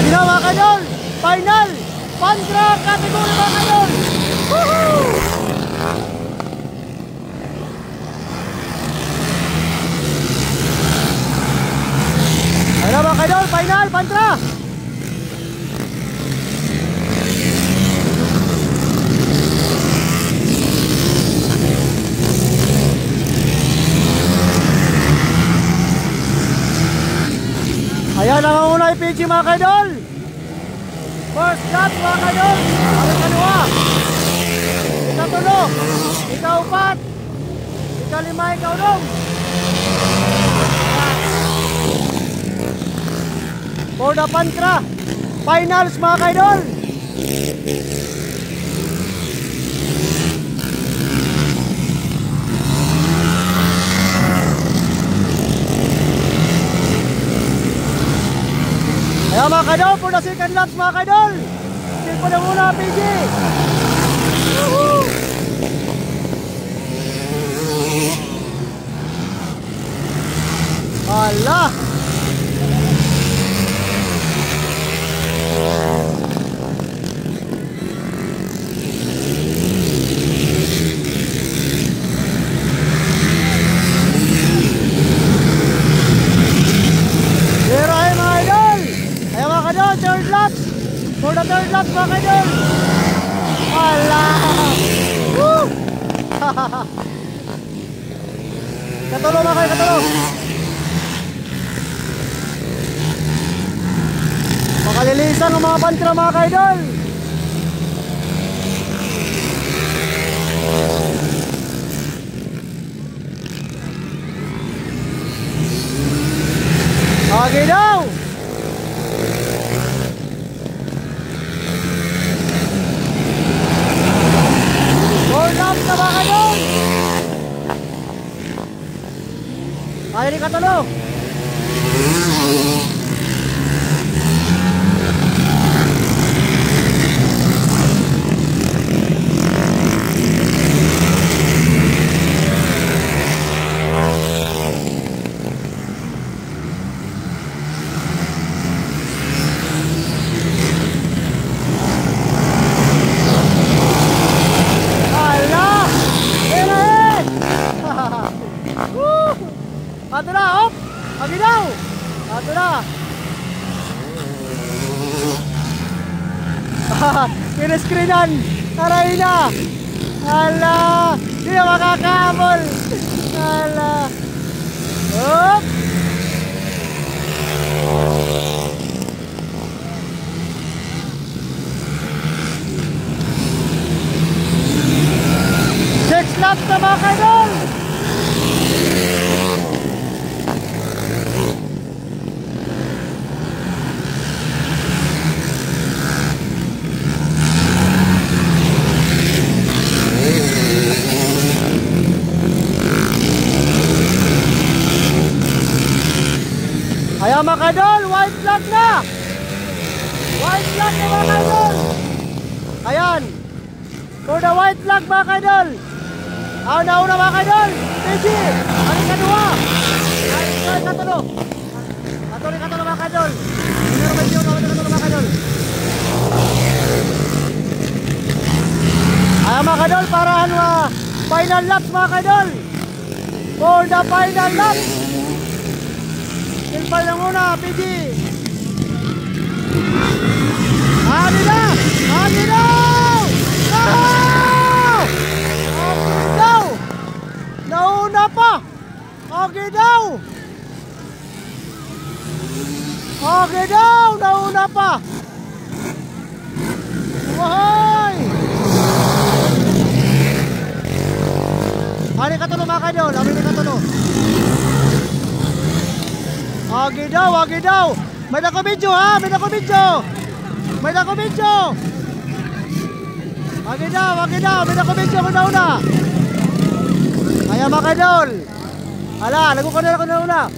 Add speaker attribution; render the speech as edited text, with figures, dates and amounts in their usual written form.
Speaker 1: Lagi na mga kaidol, final Pantra category mga kaidol. Woohoo! Ayan mga kaidol, final Pantra. Ayan ang una IPG mga kaidol. First shot mga kaidol. Ang kaliwa. Ikatulo. Ikaupat. Ikalima, ikaulong. For the Pantra finals mga kaidol. Ayan mga kaidol, for the second laps mga kaidol. Still po na muna PG. Woohoo! Hala! Third lap. For the third lap mga kaidol. Wala. Woo! Katulo mga kaidol, katulo. Makalilisan ng mga Pantra mga kaidol. Okay daw. Ayo ni katulo. Ato na, hop! Agi daw! Ato na! Pinaskrinan! Aray na! Hala! Di na makakabol! Hala! Hop! Six laps na mga kaidol! Ayan mga kaidol, white flag na! White flag na mga kaidol! Ayan! For the white flag mga kaidol! Ang nauna mga kaidol! PG! Ang ikadua! Ay, katulo! Katulo mga kaidol! Katulo mga kaidol! Ayan mga kaidol, parahan final laps mga kaidol! For the final laps! Silpal na muna, PG! Agi na! Agi daw! Agi daw! Nauna pa! Agi daw! Agi daw! Nauna pa! Wahay! Ani katulo mga kaidol, amin katulo. Agi daw, agi daw. May dako video ha, may dako video. May dako video. Agi daw, may dako video ko na una. Kaya mga kaidol. Ala, lago ko na una.